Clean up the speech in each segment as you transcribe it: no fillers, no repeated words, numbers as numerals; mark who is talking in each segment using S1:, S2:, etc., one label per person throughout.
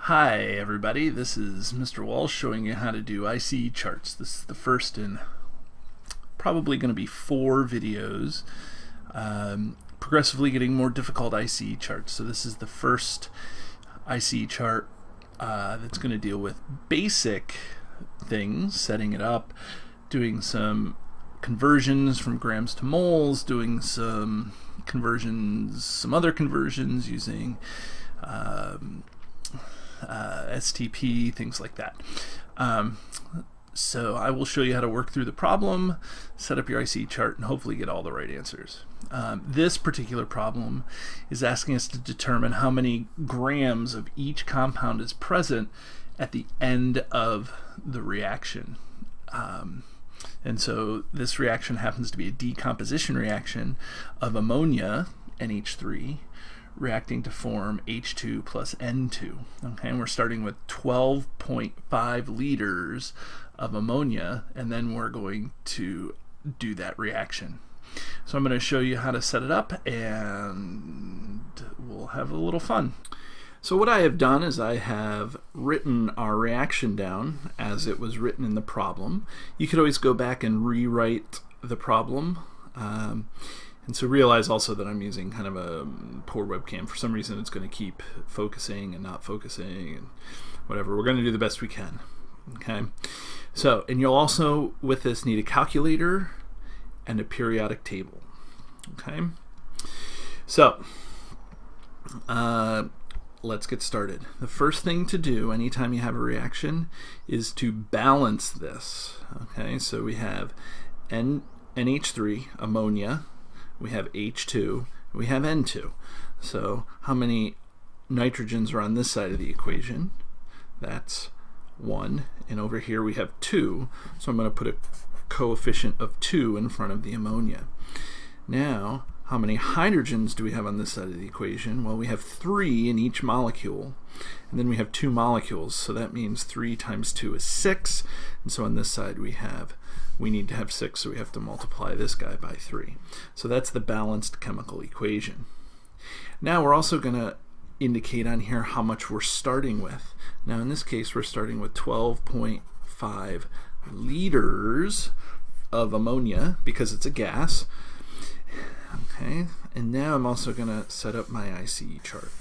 S1: Hi everybody, this is Mr. Walsh showing you how to do ICE charts. This is the first in probably going to be 4 videos, progressively getting more difficult ICE charts. So this is the first ICE chart that's going to deal with basic things, setting it up, doing some conversions from grams to moles, doing some conversions, some other conversions using STP, things like that. So I will show you how to work through the problem, set up your ICE chart, and hopefully get all the right answers. This particular problem is asking us to determine how many grams of each compound is present at the end of the reaction. And so this reaction happens to be a decomposition reaction of ammonia, NH3, reacting to form H2 plus N2. Okay, and we're starting with 12.5 liters of ammonia, and then we're going to do that reaction. So I'm going to show you how to set it up, and we'll have a little fun. So what I have done is I have written our reaction down as it was written in the problem. You could always go back and rewrite the problem. And so realize also that I'm using kind of a poor webcam. For some reason it's going to keep focusing and not focusing and whatever. We're going to do the best we can. Okay. So, and you'll also with this need a calculator and a periodic table. Okay. So, let's get started. The first thing to do anytime you have a reaction is to balance this. Okay. So we have NH3, ammonia. We have H2, we have N2. So how many nitrogens are on this side of the equation? That's 1, and over here we have 2, so I'm going to put a coefficient of 2 in front of the ammonia. Now, how many hydrogens do we have on this side of the equation? Well, we have 3 in each molecule, and then we have 2 molecules, so that means 3 times 2 is 6, and so on this side we need to have 6, so we have to multiply this guy by 3. So that's the balanced chemical equation. Now we're also going to indicate on here how much we're starting with. Now in this case we're starting with 12.5 liters of ammonia because it's a gas. Okay, and now I'm also going to set up my ICE chart.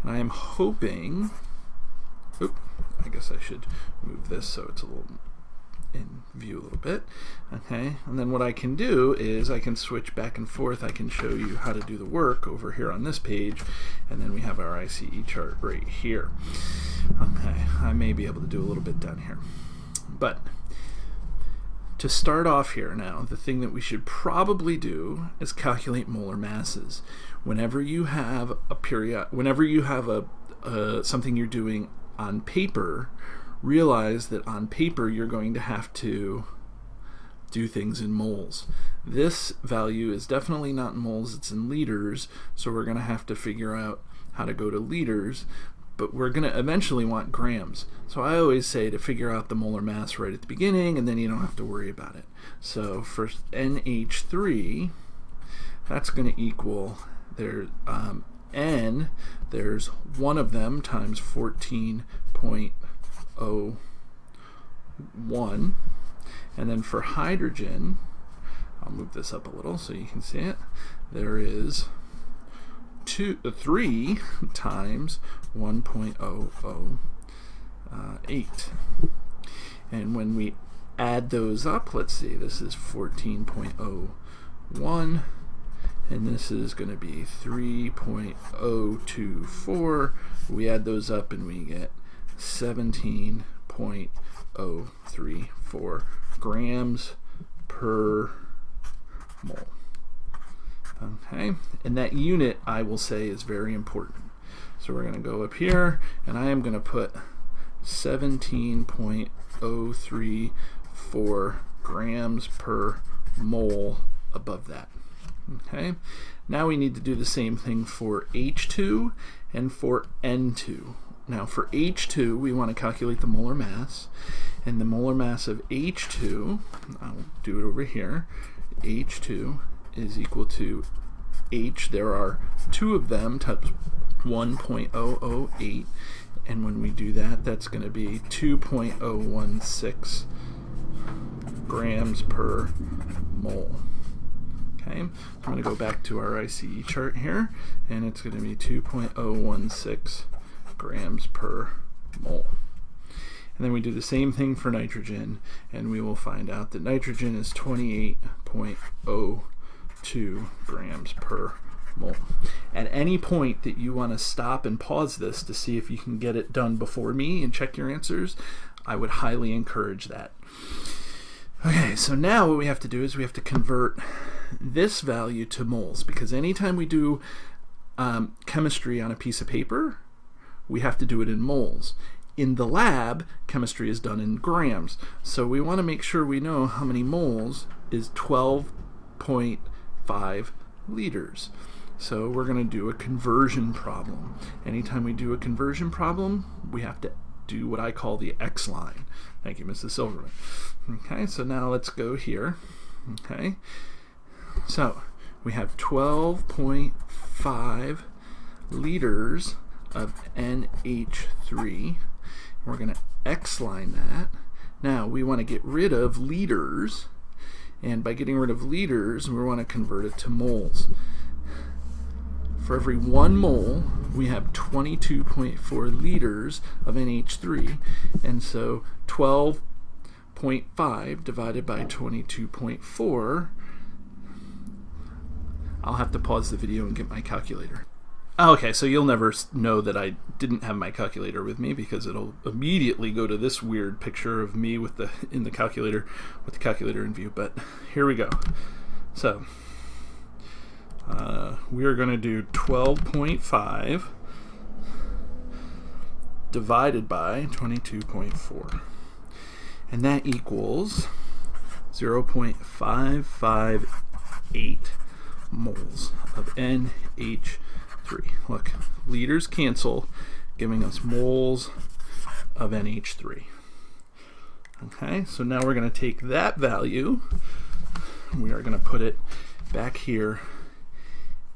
S1: And I am hoping, I guess I should move this so it's a little in view a little bit. Okay, and then what I can do is I can switch back and forth. I can show you how to do the work over here on this page, and then we have our ICE chart right here. Okay, I may be able to do a little bit down here. But to start off here now, the thing that we should probably do is calculate molar masses. Whenever you have something you're doing on paper, realize that on paper you're going to have to do things in moles. This value is definitely not in moles, it's in liters, so we're going to have to figure out how to go to liters, but we're going to eventually want grams. So I always say to figure out the molar mass right at the beginning, and then you don't have to worry about it. So for NH3, that's going to equal N, there's 1 of them times 14.01, and then for hydrogen, I'll move this up a little so you can see it, there is 3 times 1.008, and when we add those up, let's see, this is 14.01, and this is going to be 3.024. We add those up and we get 17.034 grams per mole. Okay, and that unit I will say is very important. So we're going to go up here, and I am going to put 17.034 grams per mole above that. Okay, now we need to do the same thing for H2 and for N2. Now for H2 we want to calculate the molar mass, and the molar mass of H2, I'll do it over here, H2 is equal to H, there are 2 of them times 1.008, and when we do that, that's going to be 2.016 grams per mole. Okay, I'm going to go back to our ICE chart here, and it's going to be 2.016 grams per mole. And then we do the same thing for nitrogen, and we will find out that nitrogen is 28.02 grams per mole. At any point that you want to stop and pause this to see if you can get it done before me and check your answers, I would highly encourage that. Okay, so now what we have to do is we have to convert this value to moles, because anytime we do chemistry on a piece of paper, we have to do it in moles. In the lab, chemistry is done in grams, so we want to make sure we know how many moles is 12.5 liters. So we're going to do a conversion problem. Anytime we do a conversion problem, we have to do what I call the X line. Thank you, Mrs. Silverman. Okay, so now let's go here. Okay, so we have 12.5 liters of NH3. We're going to X line that. Now we want to get rid of liters, and by getting rid of liters, we want to convert it to moles. For every 1 mole, we have 22.4 liters of NH3, and so 12.5 divided by 22.4, I'll have to pause the video and get my calculator. Okay, so you'll never know that I didn't have my calculator with me, because it'll immediately go to this weird picture of me with the calculator in view. But here we go. So we are going to do 12.5 divided by 22.4, and that equals 0.558 moles of NH3. Look, liters cancel, giving us moles of NH3. Okay, so now we're going to take that value, we are going to put it back here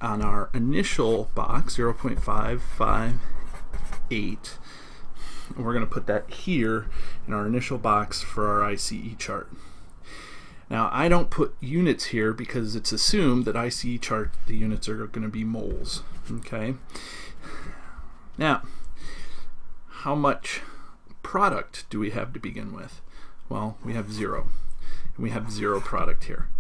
S1: on our initial box, 0.558. We're going to put that here in our initial box for our ICE chart. Now, I don't put units here because it's assumed that ICE chart, the units are going to be moles. Okay. Now, how much product do we have to begin with? Well, we have 0. And we have 0 product here.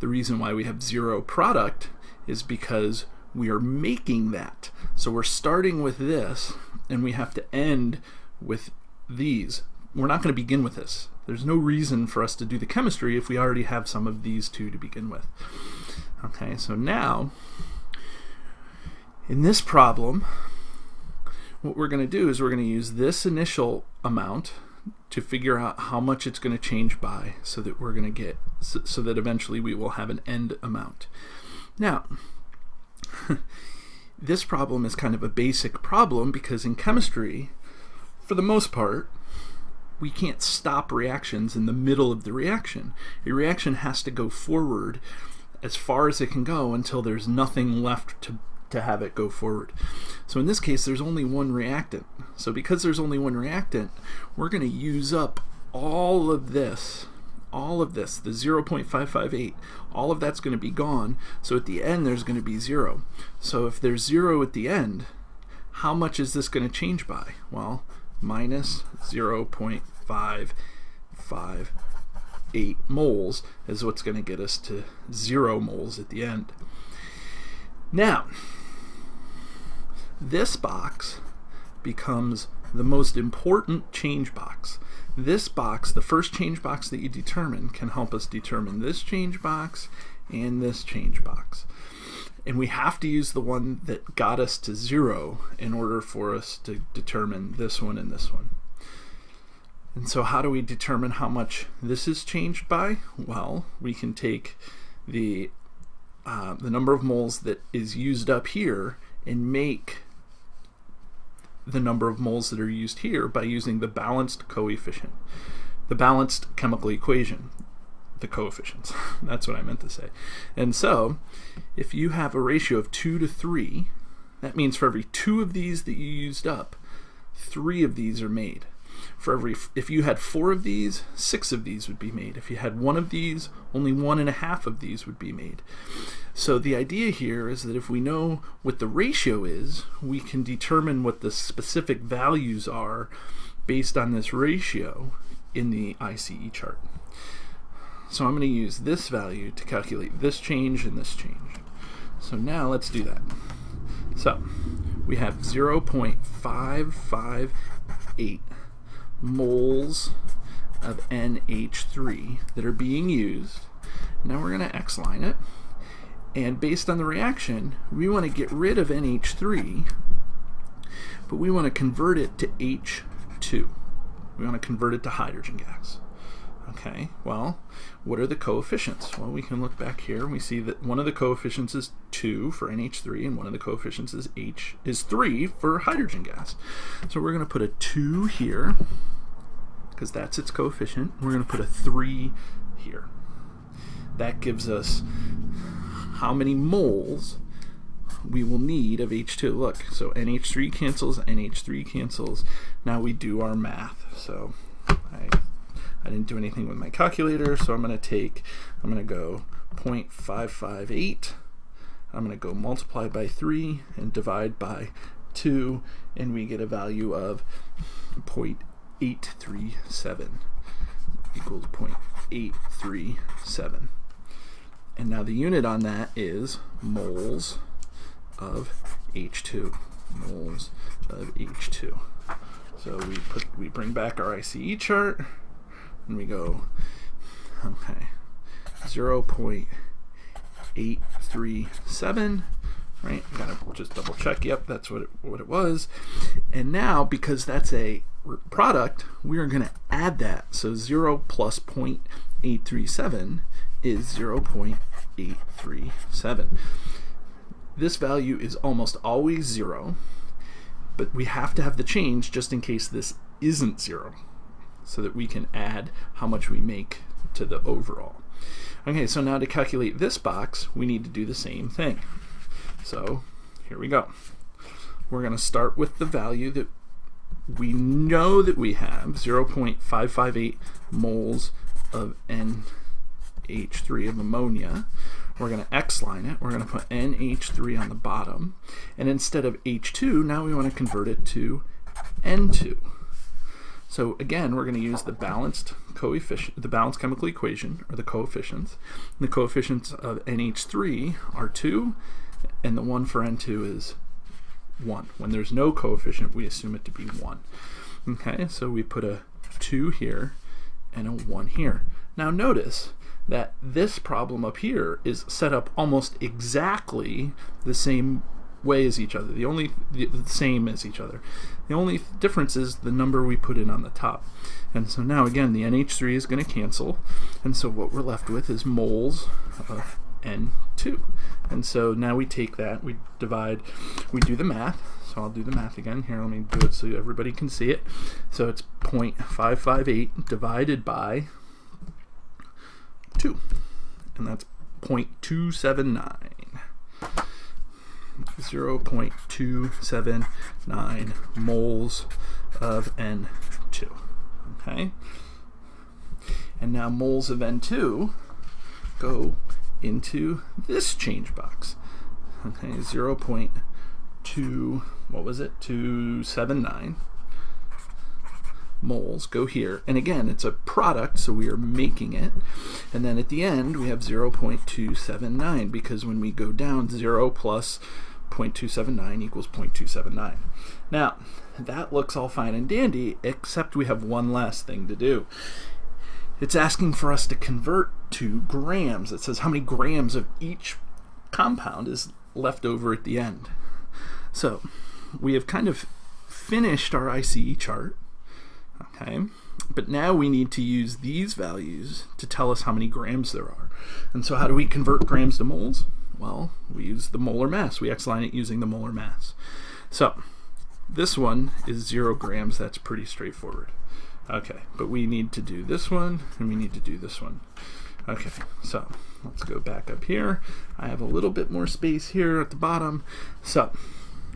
S1: The reason why we have 0 product is because we are making that. So we're starting with this, and we have to end with these. We're not going to begin with this. There's no reason for us to do the chemistry if we already have some of these 2 to begin with. Okay, so now, in this problem, what we're going to do is we're going to use this initial amount to figure out how much it's going to change by, so that we're going to get, so that eventually we will have an end amount. Now, this problem is kind of a basic problem, because in chemistry, for the most part, we can't stop reactions in the middle of the reaction. A reaction has to go forward as far as it can go until there's nothing left to have it go forward. So in this case, there's only one reactant. So because there's only one reactant, we're going to use up all of this, the 0.558, all of that's going to be gone. So at the end, there's going to be 0. So if there's 0 at the end, how much is this going to change by? Well, minus 0.558 moles is what's going to get us to 0 moles at the end. Now, this box becomes the most important change box. This box, the first change box that you determine, can help us determine this change box and this change box. And we have to use the one that got us to 0 in order for us to determine this one and this one. And so how do we determine how much this is changed by? Well, we can take the number of moles that is used up here and make the number of moles that are used here by using the balanced coefficient, the balanced chemical equation. the coefficients. That's what I meant to say. And so if you have a ratio of 2 to 3, that means for every 2 of these that you used up, 3 of these are made. If you had 4 of these, 6 of these would be made. If you had 1 of these, only 1.5 of these would be made. So the idea here is that if we know what the ratio is, we can determine what the specific values are based on this ratio in the ICE chart. So I'm going to use this value to calculate this change and this change. So now let's do that. So we have 0.558 moles of NH3 that are being used. Now we're going to X-line it, and based on the reaction, we want to get rid of NH3, but we want to convert it to H2. We want to convert it to hydrogen gas. Okay, well, what are the coefficients? Well, we can look back here and we see that one of the coefficients is 2 for NH3 and one of the coefficients is 3 for hydrogen gas. So we're going to put a 2 here because that's its coefficient. We're going to put a 3 here. That gives us how many moles we will need of H2. Look, so NH3 cancels, NH3 cancels. Now we do our math. So I didn't do anything with my calculator, so I'm going to go 0.558. I'm going to go multiply by 3 and divide by 2, and we get a value of 0.837 equals 0.837. And now the unit on that is moles of H2. Moles of H2. So we bring back our ICE chart, and we go, okay, 0.837, right? I gotta just double check. Yep, that's what it was. And now, because that's a product, we are going to add that. So 0 plus 0.837 is 0.837. This value is almost always 0, but we have to have the change just in case this isn't 0, so that we can add how much we make to the overall. Okay, so now to calculate this box, we need to do the same thing. So here we go. We're going to start with the value that we know that we have, 0.558 moles of NH3 of ammonia. We're going to X-line it. We're going to put NH3 on the bottom. And instead of H2, now we want to convert it to N2. So again, we're going to use the balanced coefficient, the balanced chemical equation, or the coefficients. And the coefficients of NH3 are 2, and the one for N2 is 1. When there's no coefficient, we assume it to be 1. Okay, so we put a 2 here and a 1 here. Now notice that this problem up here is set up almost exactly the same way as each other. The same as each other. The only difference is the number we put in on the top. And so now again, the NH3 is going to cancel, and so what we're left with is moles of N2. And so now we take that, we divide, we do the math. So I'll do the math again. Here, let me do it so everybody can see it. So it's 0.558 divided by 2, and that's 0.279. 0.279 moles of N2. Okay? And now moles of N2 go into this change box. Okay, 0.2, what was it? 279 moles go here. And again, it's a product, so we are making it. And then at the end, we have 0.279, because when we go down, 0 plus 0.279 equals 0.279. Now, that looks all fine and dandy, except we have one last thing to do. It's asking for us to convert to grams. It says how many grams of each compound is left over at the end. So we have kind of finished our ICE chart, okay? But now we need to use these values to tell us how many grams there are. And so how do we convert grams to moles? Well, we use the molar mass. We X-line it using the molar mass. So this one is 0 grams. That's pretty straightforward. Okay, but we need to do this one, and we need to do this one. Okay, so let's go back up here. I have a little bit more space here at the bottom. So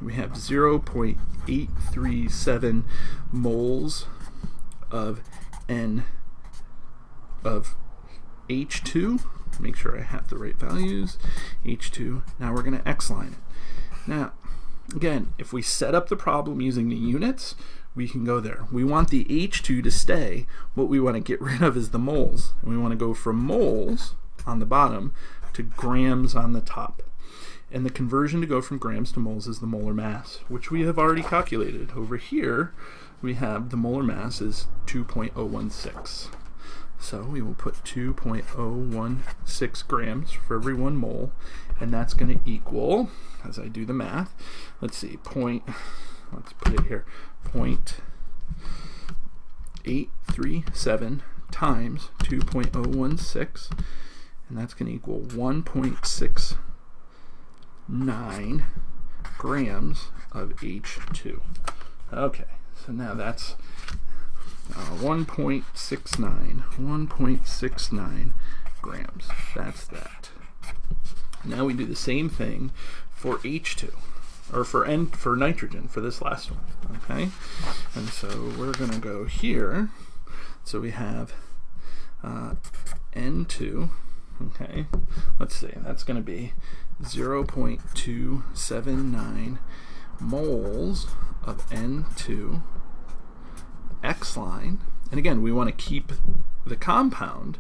S1: we have 0.837 moles of H2. Make sure I have the right values. H2. Now we're going to X-line it. Now, again, if we set up the problem using the units, we can go there. We want the H2 to stay. What we want to get rid of is the moles. And we want to go from moles on the bottom to grams on the top. And the conversion to go from grams to moles is the molar mass, which we have already calculated. Over here, we have the molar mass is 2.016. So we will put 2.016 grams for every 1 mole, and that's going to equal, as I do the math, let's see, let's put it here, 0.837 times 2.016, and that's going to equal 1.69 grams of H2. Okay, so now that's 1.69 grams. That's that. Now we do the same thing for H2, or for nitrogen, for this last one. Okay, and so we're going to go here. So we have N2. Okay, let's see. That's going to be 0.279 moles of N2. X-line, and again, we want to keep the compound,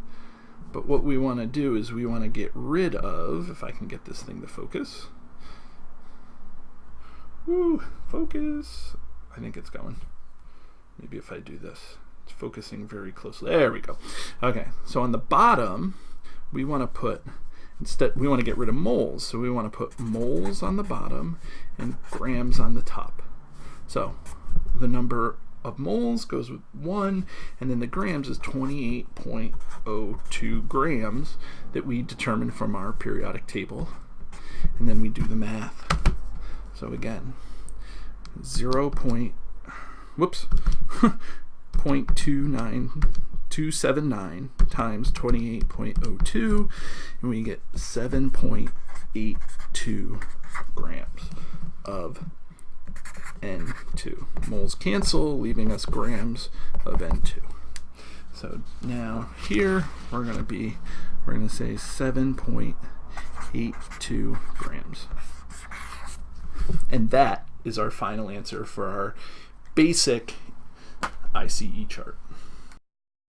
S1: but what we want to do is we want to get rid of, if I can get this thing to focus. Woo, focus. I think it's going. Maybe if I do this. It's focusing very closely. There we go. Okay, so on the bottom, we want to put, we want to get rid of moles, so we want to put moles on the bottom and grams on the top. So the number of moles goes with 1, and then the grams is 28.02 grams that we determined from our periodic table, and then we do the math. So again, 0.279 times 28.02, and we get 7.82 grams of N2. Moles cancel, leaving us grams of N2. So now here we're going to say 7.82 grams. And that is our final answer for our basic ICE chart.